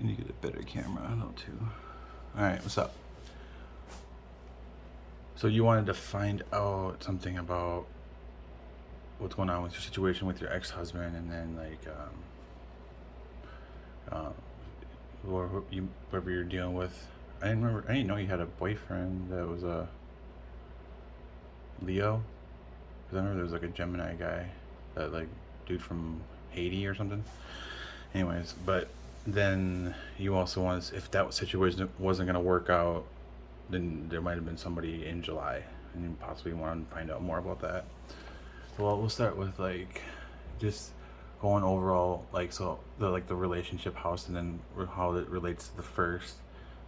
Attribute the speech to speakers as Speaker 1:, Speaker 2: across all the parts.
Speaker 1: I need to get a better camera though too. All right, what's up? So you wanted to find out something about what's going on with your situation with your ex-husband, and then whatever you're dealing with. I didn't remember. I didn't know you had a boyfriend that was a Leo. Cause I remember there was like a Gemini guy, that like dude from Haiti or something. Anyways, but then you also wanted, if that situation wasn't gonna work out, then there might have been somebody in July, and you possibly want to find out more about that. Well, we'll start with like just going overall, like, so the relationship house, and then how it relates to the first.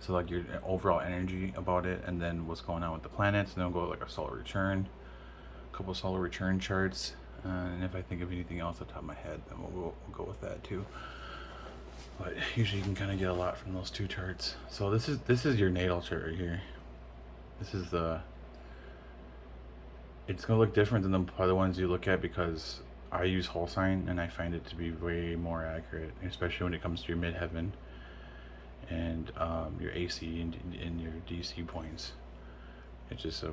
Speaker 1: So like your overall energy about it, and then what's going on with the planets, and then we'll go like a solar return, a couple of solar return charts, and if I think of anything else off the top of my head, then we'll go with that too. But usually you can kind of get a lot from those two charts. So this is your natal chart right here. This is the. It's gonna look different than the other ones you look at, because I use whole sign and I find it to be way more accurate, especially when it comes to your midheaven and your AC and your DC points. It's just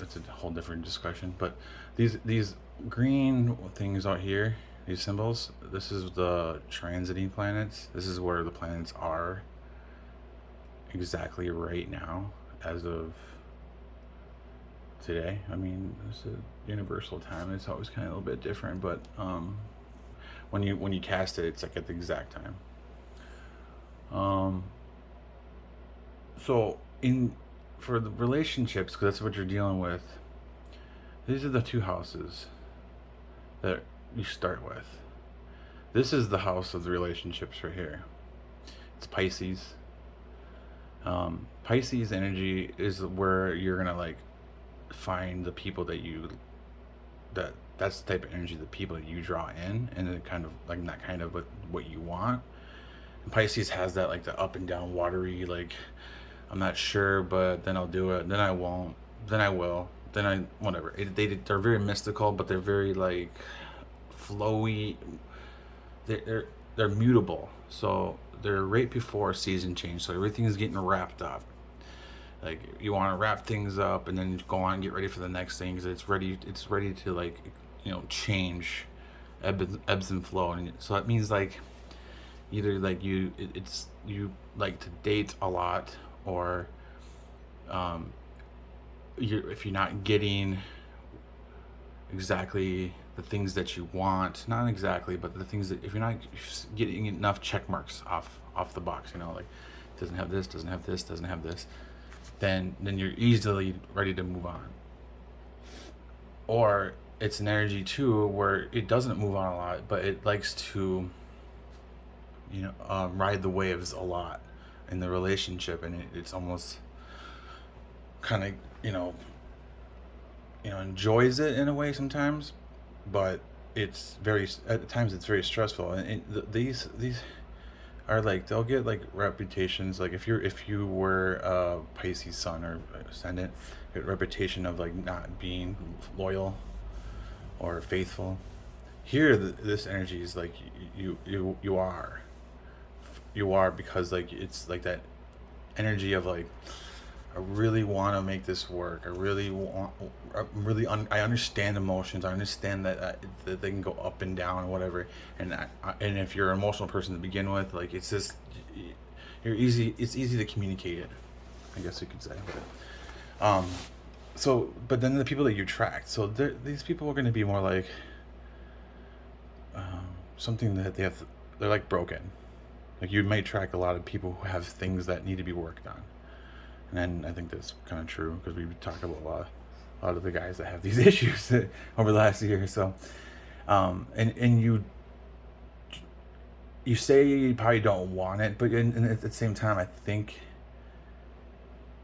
Speaker 1: it's a whole different discussion. But these green things out here, these symbols, this is the transiting planets. This is where the planets are exactly right now, as of today. I mean, it's a universal time. It's always kind of a little bit different, but when you cast it, it's like at the exact time. So in for the relationships, because that's what you're dealing with. These are the two houses that you start with. This is the house of the relationships right here. It's Pisces. Pisces energy is where you're gonna like find the people that's the type of energy, the people that you draw in, and then kind of like not kind of what you want. And Pisces has that like the up and down watery, like, I'm not sure, but then I'll do it, then I won't, then I will, then I whatever. They're very mystical, but they're very like flowy. They're mutable, so they're right before season change, so everything is getting wrapped up. Like, you want to wrap things up and then go on and get ready for the next thing, because it's ready to like, change, ebbs and flow. And so that means like either like you like to date a lot, or if you're not getting exactly the things that you want, not exactly, but the things that, if you're not getting enough check marks off the box, like doesn't have this, doesn't have this, doesn't have this, then you're easily ready to move on. Or it's an energy too where it doesn't move on a lot, but it likes to ride the waves a lot in the relationship, and it's almost kind of enjoys it in a way sometimes, but at times it's very stressful. And these are like, they'll get like reputations, like if you were a Pisces sun or ascendant, get a reputation of like not being loyal or faithful. Here, this energy is like you are, because like it's like that energy of like, I really want to make this work. I understand emotions. I understand that they can go up and down and whatever. And if you're an emotional person to begin with, like, it's just, it's easy to communicate it, I guess you could say. But then the people that you attract, so these people are going to be more like something that they're like broken. Like, you may attract a lot of people who have things that need to be worked on. And I think that's kind of true, because we talk about a lot of the guys that have these issues over the last year or so. And you say you probably don't want it, but at the same time, I think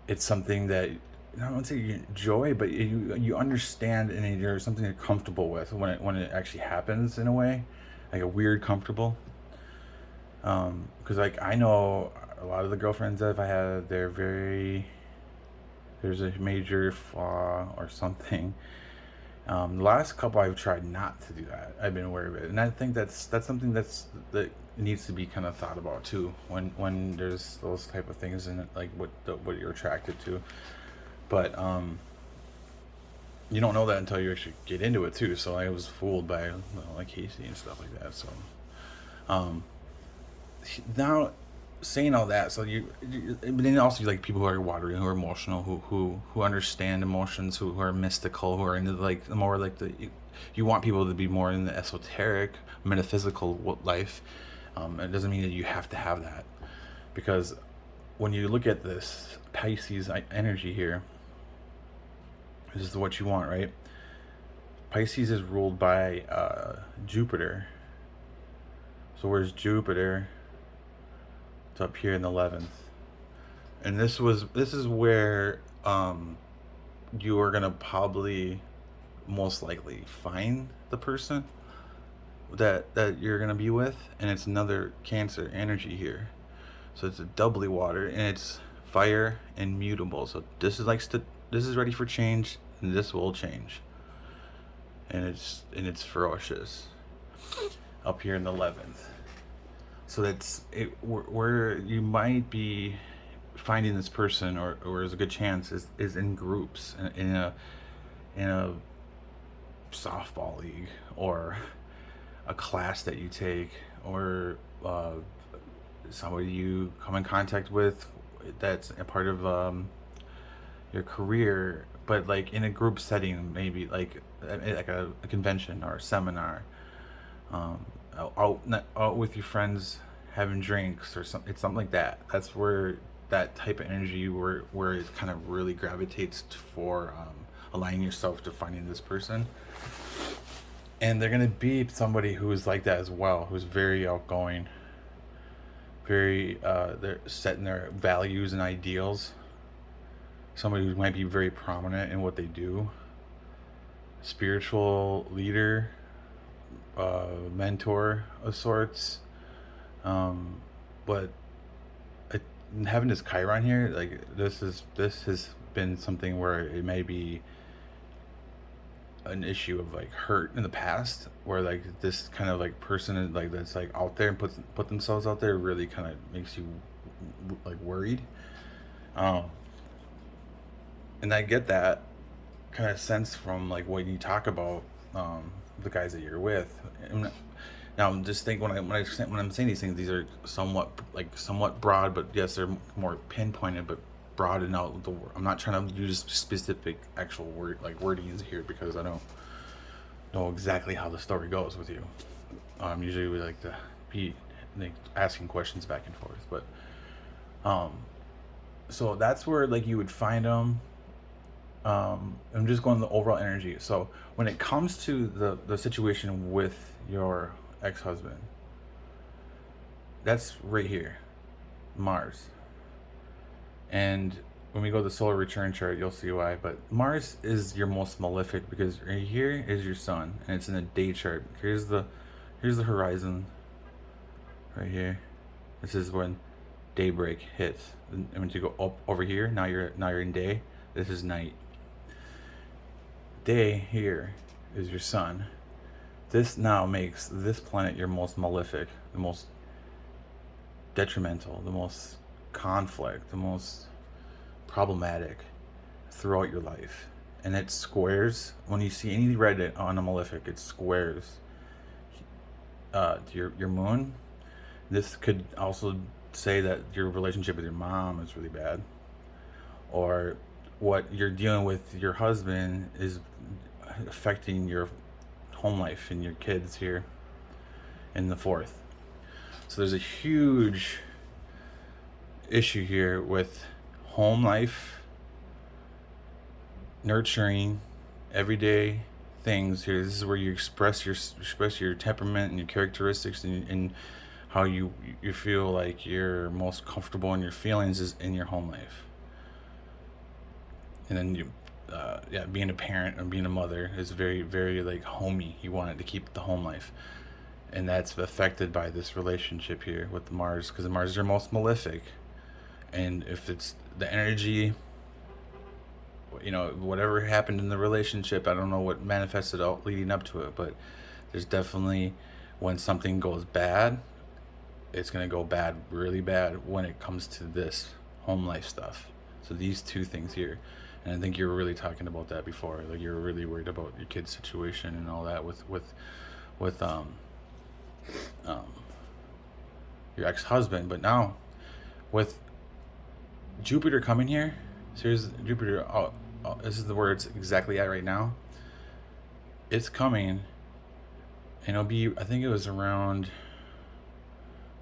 Speaker 1: it's something that, I don't want to say you enjoy, but you understand, and you're something you're comfortable with when it actually happens, in a way, like a weird comfortable. Because like, I know a lot of the girlfriends that I had, there's a major flaw or something. The last couple I've tried not to do that. I've been aware of it, and I think that's something that needs to be kind of thought about too when there's those type of things in it, like what you're attracted to. But you don't know that until you actually get into it too. So I was fooled by like Casey and stuff like that. So um, now saying all that, so but then also like people who are watery, who are emotional, who understand emotions, who are mystical, who are into like the more like you want people to be more in the esoteric, metaphysical life. It doesn't mean that you have to have that, because when you look at this Pisces energy here, this is what you want, right? Pisces is ruled by Jupiter. So where's Jupiter? It's up here in the 11th. And this is where you are gonna probably most likely find the person that you're gonna be with, and it's another Cancer energy here. So it's a doubly water, and it's fire and mutable. So this is this is ready for change, and this will change. And it's ferocious. Up here in the 11th. So that's it. Where you might be finding this person, or there's a good chance is in groups, in a softball league, or a class that you take, or somebody you come in contact with that's a part of your career, but like in a group setting, maybe like a convention or a seminar, out with your friends having drinks or something. It's something like that. That's where that type of energy where it kind of really gravitates for aligning yourself to finding this person. And they're gonna be somebody who is like that as well, who's very outgoing, very they're setting their values and ideals. Somebody who might be very prominent in what they do, spiritual leader, mentor of sorts. But having this Chiron here, like this has been something where it may be an issue of like hurt in the past, where like this kind of like person like that's like out there and put themselves out there really kind of makes you like worried. And I get that kind of sense from like when you talk about the guys that you're with. And now just think when I'm saying these things, these are somewhat broad, but yes, they're more pinpointed, but broaden out the word. I'm not trying to use specific actual wordings here, because I don't know exactly how the story goes with you. Usually we like to be like asking questions back and forth, but so that's where like you would find them. I'm just going to the overall energy. So when it comes to the situation with your ex-husband, that's right here, Mars. And when we go to the solar return chart, you'll see why. But Mars is your most malefic, because right here is your sun, and it's in a day chart. Here's the horizon right here. This is when daybreak hits. And when you go up over here, now you're in day. This is night. Day here is your sun. This now makes this planet your most malefic, the most detrimental, the most conflict, the most problematic throughout your life. And it squares, when you see any red on a malefic, it squares to your moon. This could also say that your relationship with your mom is really bad, or what you're dealing with your husband is affecting your home life and your kids here in the 4th. So there's a huge issue here with home life, nurturing everyday things here. This is where you express your temperament and your characteristics, and how you feel like you're most comfortable in your feelings is in your home life. And then you being a parent and being a mother is very, very like homey. You want it to keep the home life, and that's affected by this relationship here with the Mars, because the Mars is your most malefic. And if it's the energy, whatever happened in the relationship, I don't know what manifested out leading up to it, but there's definitely, when something goes bad, it's going to go bad, really bad, when it comes to this home life stuff. So these two things here. And I think you were really talking about that before. Like, you're really worried about your kid's situation and all that with um your ex-husband. But now with Jupiter coming here, so here's Jupiter. This is the where it's exactly at right now. It's coming, and it'll be, I think it was around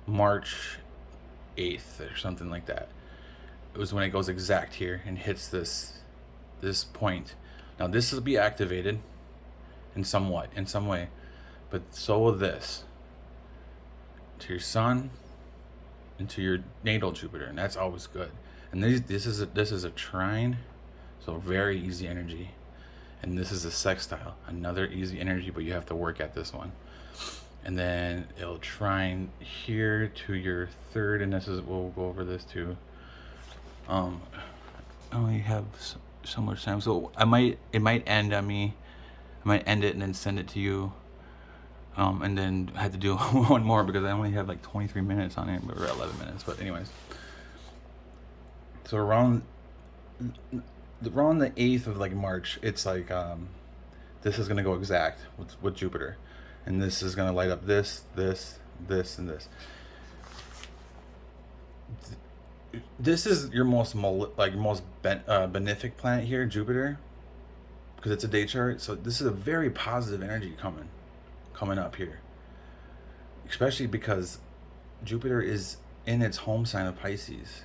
Speaker 1: March 8th or something like that. It was when it goes exact here and hits this point. Now this will be activated in some way, but so will this to your sun and to your natal Jupiter, and that's always good. And this is a trine, so very easy energy. And this is a sextile, another easy energy, but you have to work at this one. And then it'll trine here to your third, and this is, we'll go over this too. I only have so much time, so it might end on me. I might end it and then send it to you. And then I had to do one more because I only have like 23 minutes on it, or 11 minutes. But anyways, so around the 8th of like March, it's like this is gonna go exact with Jupiter, and this is gonna light up this, and this. This is your most benefic planet here, Jupiter, because it's a day chart. So this is a very positive energy coming up here, especially because Jupiter is in its home sign of Pisces.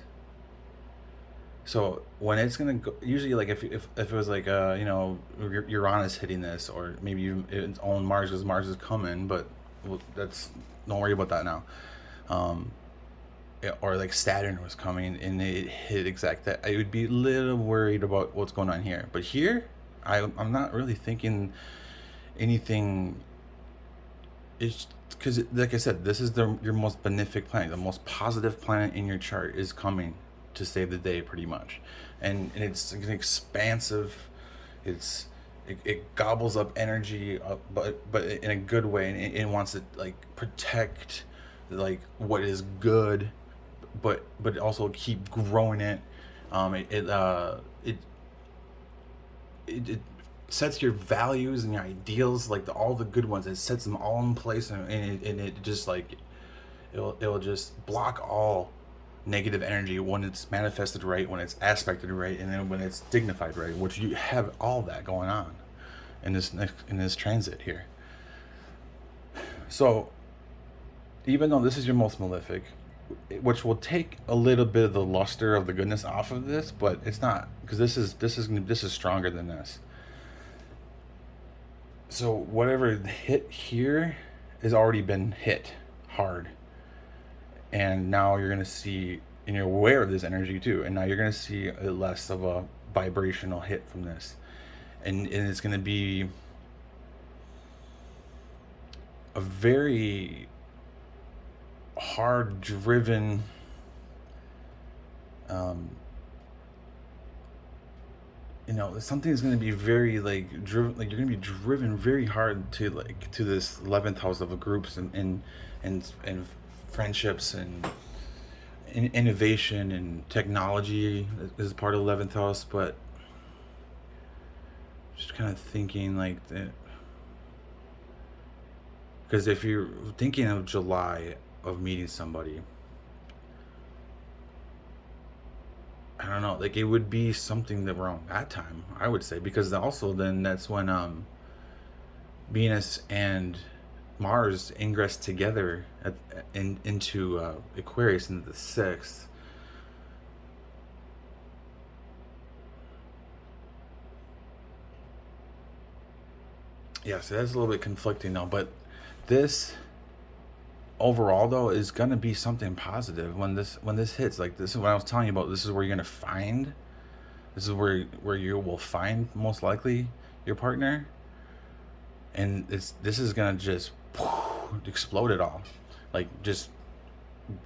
Speaker 1: So when it's gonna go, usually like if it was like Uranus hitting this, or maybe even its own Mars, because Mars is coming, but that's, don't worry about that now. Or like Saturn was coming and it hit exact that, I would be a little worried about what's going on here. But here, I'm not really thinking anything. It's because, like I said, this is your most benefic planet, the most positive planet in your chart is coming to save the day, pretty much. And it's an expansive, it gobbles up energy, but in a good way, and it wants to like protect like what is good, but also keep growing it. It sets your values and your ideals, like all the good ones. It sets them all in place, and it just like it'll just block all negative energy when it's manifested right, when it's aspected right, and then when it's dignified right, which you have all that going on in this transit here. So even though this is your most malefic, which will take a little bit of the luster of the goodness off of this, but it's not, because this is stronger than this. So whatever hit here has already been hit hard, and now you're gonna see, and you're aware of this energy too, and now you're gonna see less of a vibrational hit from this, and it's gonna be a very hard driven something is going to be very like driven, like you're going to be driven very hard to this 11th house of groups and friendships and innovation and technology is part of the 11th house. But just kind of thinking like that, because if you're thinking of July of meeting somebody, I don't know, like it would be something that around that time, I would say, because also then that's when Venus and Mars ingress together into Aquarius into the 6th. Yeah, so that's a little bit conflicting now, but this overall though is gonna be something positive when this hits. Like, this is what I was telling you about. This is where you're gonna find. This is where you will find most likely your partner, and this is gonna just explode it all. Like, just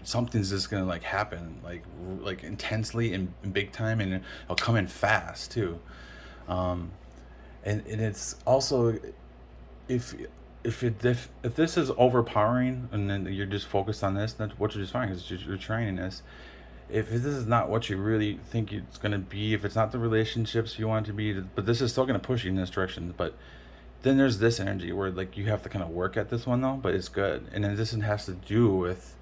Speaker 1: something's just gonna like happen like intensely and big time, and it'll come in fast too. And it's also, if if this is overpowering and then you're just focused on this, that's which is fine because you're training this. If this is not what you really think it's going to be, if it's not the relationships you want it to be, but this is still going to push you in this direction. But then there's this energy where like you have to kind of work at this one though, but it's good. And then this one has to do with,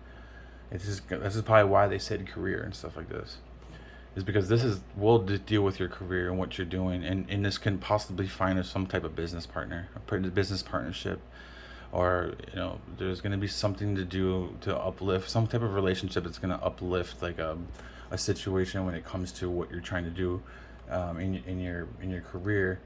Speaker 1: this is probably why they said career and stuff like this, is because this is will deal with your career and what you're doing, and this can possibly find some type of business partner, a business partnership, or there's going to be something to do to uplift some type of relationship that's going to uplift like a situation when it comes to what you're trying to do in your career,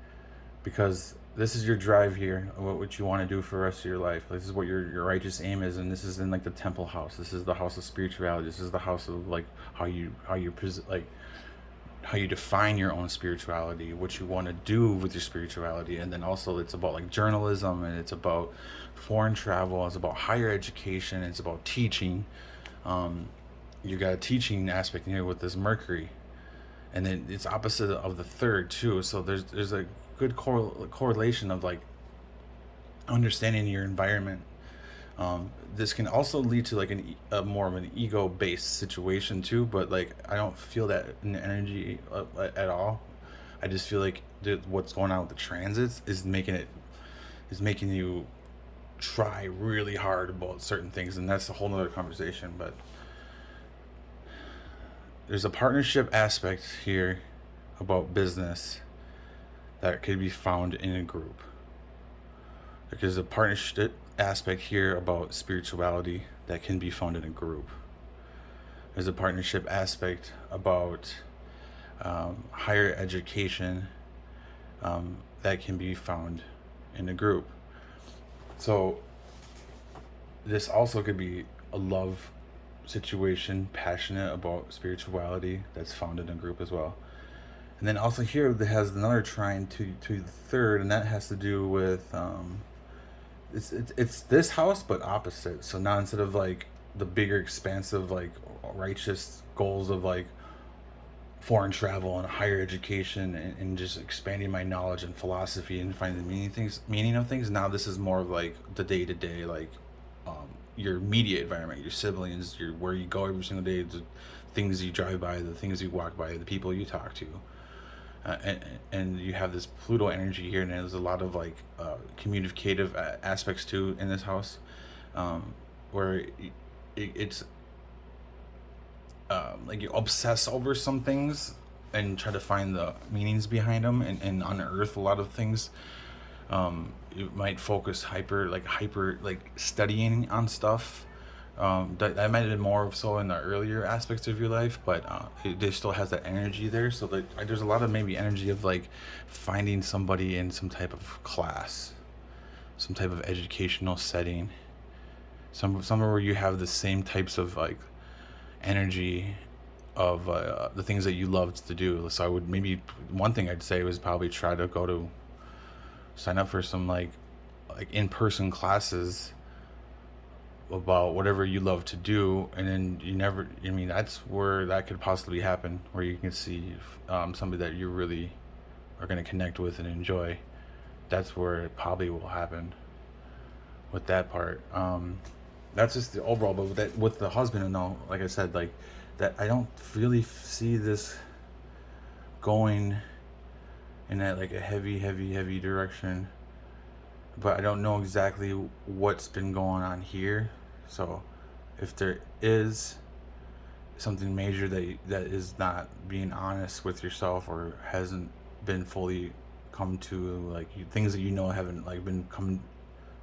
Speaker 1: because this is your drive here, what you want to do for the rest of your life. This is what your righteous aim is, and this is in like the temple house. This is the house of spirituality. This is the house of like like how you define your own spirituality, what you want to do with your spirituality. And then also it's about like journalism, and it's about foreign travel, it's about higher education, it's about teaching. You got a teaching aspect in here with this Mercury, and then it's opposite of the third too, so there's a good correlation of like understanding your environment. This can also lead to like a more of an ego based situation too, but like I don't feel that in the energy at all. I just feel like what's going on with the transits is making you try really hard about certain things, and that's a whole nother conversation. But there's a partnership aspect here about business that could be found in a group. There's a partnership aspect here about spirituality that can be found in a group. There's a partnership aspect about higher education that can be found in a group. So this also could be a love situation, passionate about spirituality, that's found in a group as well. And then also here that has another trine to the third, and that has to do with it's this house but opposite. So now instead of like the bigger expansive like righteous goals of like foreign travel and higher education and just expanding my knowledge and philosophy and finding the meaning of things, now this is more of like the day-to-day, like your immediate environment, your siblings, your where you go every single day, the things you drive by, the things you walk by, the people you talk to. And you have this Pluto energy here, and there's a lot of like communicative aspects too in this house, where it's like you obsess over some things and try to find the meanings behind them, and unearth a lot of things. You might focus hyper studying on stuff. That might have been more so in the earlier aspects of your life, but it still has that energy there. So there's a lot of maybe energy of like finding somebody in some type of class, some type of educational setting, somewhere where you have the same types of like energy of the things that you loved to do. So I would maybe one thing I'd say was probably try to sign up for some like in-person classes about whatever you love to do, and then that's where that could possibly happen, where you can see somebody that you really are going to connect with and enjoy. That's where it probably will happen with that part. That's just the overall, but with the husband and all, like I said, like that, I don't really see this going in that like a heavy direction, but I don't know exactly what's been going on here. So if there is something major that is not being honest with yourself, or hasn't been fully come to like things that haven't like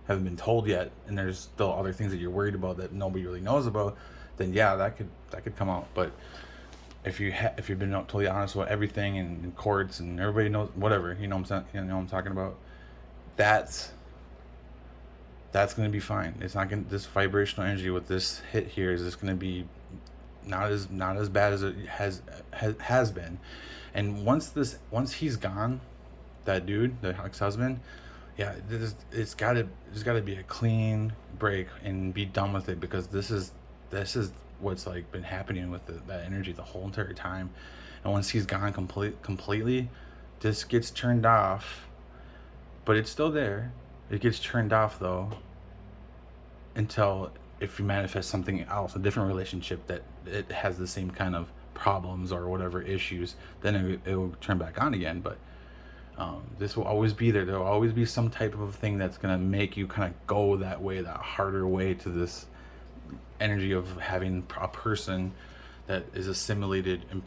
Speaker 1: haven't been told yet, and there's still other things that you're worried about that nobody really knows about, then yeah, that could come out. But if you've been totally honest about everything and in courts and everybody knows whatever, you know what I'm talking about, that's going to be fine. It's not going to, this vibrational energy with this hit here is just going to be not as bad as it has been. And once he's gone, that dude, the ex-husband, yeah, it's got to be a clean break and be done with it, because this is what's like been happening with that energy the whole entire time. And once he's gone completely, this gets turned off, but it's still there. It gets turned off though until if you manifest something else, a different relationship that it has the same kind of problems or whatever issues, then it will turn back on again. But this will always be there. There will always be some type of thing that's going to make you kind of go that way, that harder way, to this energy of having a person that is assimilated and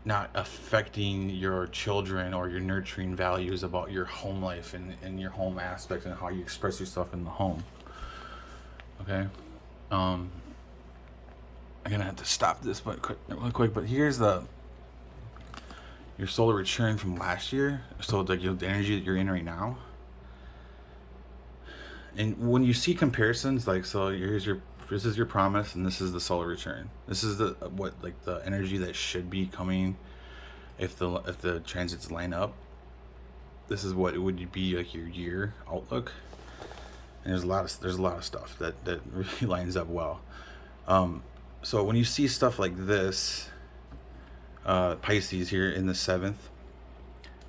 Speaker 1: not affecting your children or your nurturing values about your home life and your home aspect and how you express yourself in the home. Okay. I'm gonna have to stop this really quick, but here's your solar return from last year. So like the energy that you're in right now. And when you see comparisons, like, so this is your promise, and this is the solar return. This is the energy that should be coming if the transits line up. This is what it would be like your year outlook. And there's a lot of stuff that really lines up well. So when you see stuff like this, Pisces here in the 7th,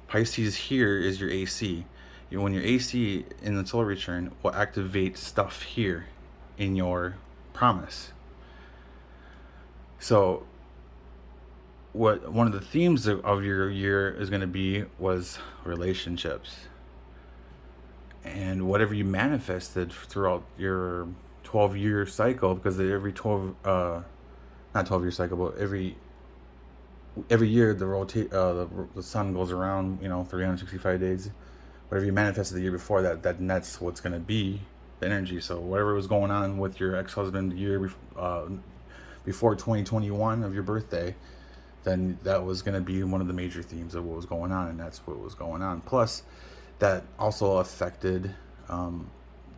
Speaker 1: Pisces here is your AC. When your AC in the solar return will activate stuff here in your promise. So what one of the themes of your year is going to be was relationships. And whatever you manifested throughout your 12-year cycle, because every 12 not 12-year cycle, but every year the sun goes around, 365 days. Whatever you manifested the year before that's what's going to be the energy. So whatever was going on with your ex-husband the year before 2021 of your birthday, then that was going to be one of the major themes of what was going on, and that's what was going on. Plus, that also affected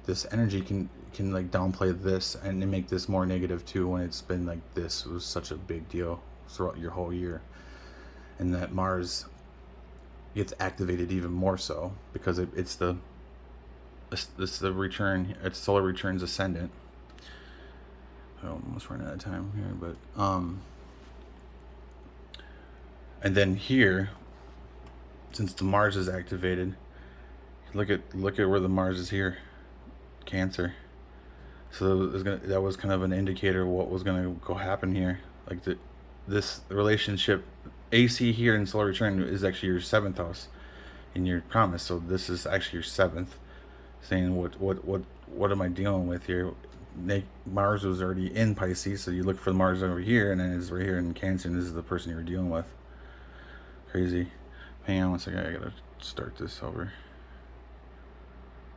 Speaker 1: this energy can like downplay this and make this more negative too, when it's been like this was such a big deal throughout your whole year, and that Mars gets activated even more so because it's the return. It's solar returns ascendant. I'm almost running out of time here, but and then here, since the Mars is activated, look at where the Mars is here, Cancer. So that was kind of an indicator of what was gonna go happen here. Like this relationship, AC here in solar return is actually your 7th house in your promise. So this is actually your 7th, saying what am I dealing with here? Mars was already in Pisces, so you look for the Mars over here, and then it's right here in Cancer, and this is the person you were dealing with. Crazy. Hang on one second, I gotta start this over.